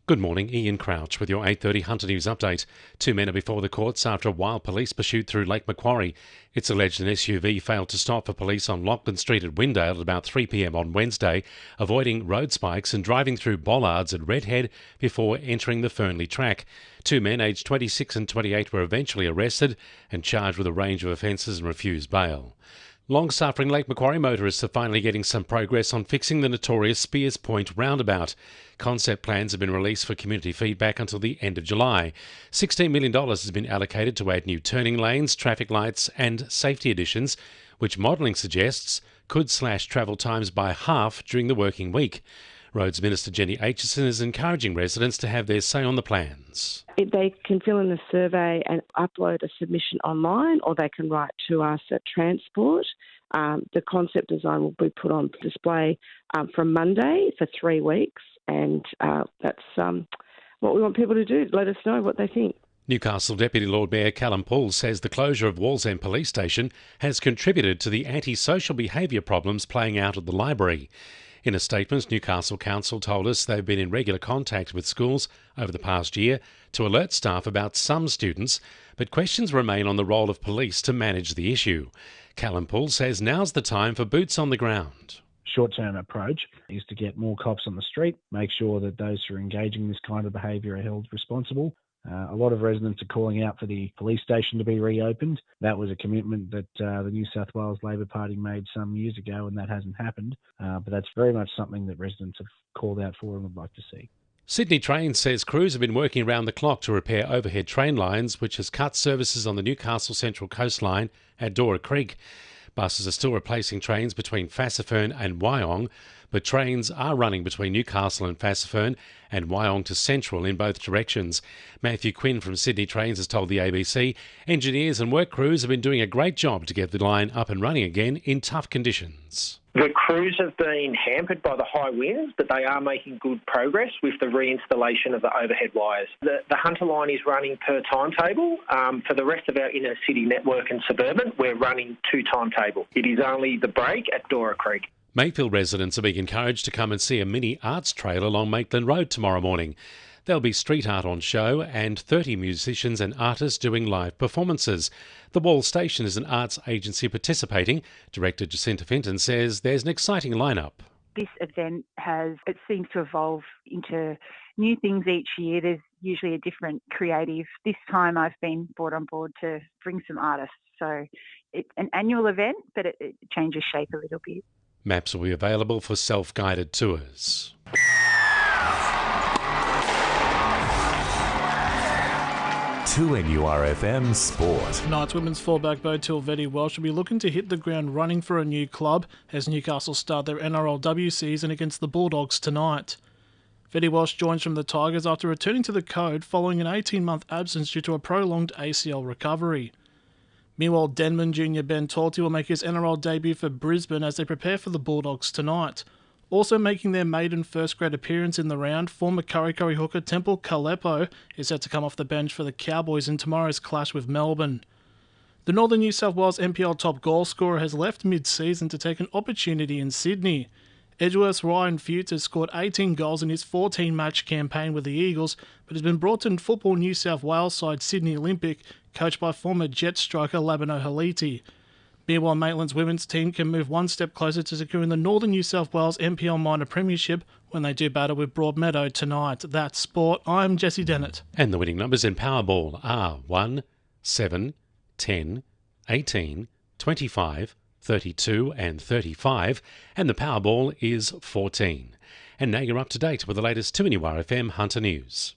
Good morning, Ian Crouch with your 8:30 Hunter News update. Two men are before the courts after a wild police pursuit through Lake Macquarie. It's alleged an SUV failed to stop for police on Lachlan Street at Windale at about 3 p.m. on Wednesday, avoiding road spikes and driving through bollards at Redhead before entering the Fernley track. Two men aged 26 and 28 were eventually arrested and charged with a range of offences and refused bail. Long-suffering Lake Macquarie motorists are finally getting some progress on fixing the notorious Spears Point roundabout. Concept plans have been released for community feedback until the end of July. $16 million has been allocated to add new turning lanes, traffic lights and safety additions, which modelling suggests could slash travel times by half during the working week. Roads Minister Jenny Aitchison is encouraging residents to have their say on the plans. They can fill in a survey and upload a submission online, or they can write to us at Transport. The concept design will be put on display from Monday for 3 weeks, and that's what we want people to do. Let us know what they think. Newcastle Deputy Lord Mayor Callum Poole says the closure of Wallsend Police Station has contributed to the antisocial behaviour problems playing out at the library. In a statement, Newcastle Council told us they've been in regular contact with schools over the past year to alert staff about some students, but questions remain on the role of police to manage the issue. Callum Poole says now's the time for boots on the ground. Short-term approach is to get more cops on the street, make sure that those who are engaging in this kind of behaviour are held responsible. A lot of residents are calling out for the police station to be reopened. That was a commitment that the New South Wales Labor Party made some years ago, and that hasn't happened. But that's very much something that residents have called out for and would like to see. Sydney Trains says crews have been working around the clock to repair overhead train lines, which has cut services on the Newcastle Central Coastline at Dora Creek. Buses are still replacing trains between Fassifern and Wyong, but trains are running between Newcastle and Fassifern and Wyong to Central in both directions. Matthew Quinn from Sydney Trains has told the ABC engineers and work crews have been doing a great job to get the line up and running again in tough conditions. The crews have been hampered by the high winds, but they are making good progress with the reinstallation of the overhead wires. The Hunter line is running per timetable. For the rest of our inner city network and suburban, we're running to timetable. It is only the break at Dora Creek. Mayfield residents are being encouraged to come and see a mini arts trail along Maitland Road tomorrow morning. There'll be street art on show and 30 musicians and artists doing live performances. The Wall Station is an arts agency participating. Director Jacinta Fenton says there's an exciting lineup. This event it seems to evolve into new things each year. There's usually a different creative. This time I've been brought on board to bring some artists. So it's an annual event, but it changes shape a little bit. Maps will be available for self-guided tours. To NURFM Sport. Knights women's fullback Bo Tilvetti Welsh will be looking to hit the ground running for a new club as Newcastle start their NRLW season against the Bulldogs tonight. Vetti Welsh joins from the Tigers after returning to the Code following an 18-month absence due to a prolonged ACL recovery. Meanwhile, Denman junior Ben Torty will make his NRL debut for Brisbane as they prepare for the Bulldogs tonight. Also making their maiden first-grade appearance in the round, former Kurri hooker Temple Kalepo is set to come off the bench for the Cowboys in tomorrow's clash with Melbourne. The Northern New South Wales NPL top goal scorer has left mid-season to take an opportunity in Sydney. Edgeworth's Ryan Futes has scored 18 goals in his 14-match campaign with the Eagles, but has been brought to Football New South Wales side Sydney Olympic, coached by former Jet striker Labino Haliti. Meanwhile, Maitland's women's team can move one step closer to securing the Northern New South Wales NPL Minor Premiership when they do battle with Broadmeadow tonight. That's sport. I'm Jessie Dennett. And the winning numbers in Powerball are 1, 7, 10, 18, 25, 32 and 35, and the Powerball is 14. And now you're up to date with the latest 2NURFM Hunter News.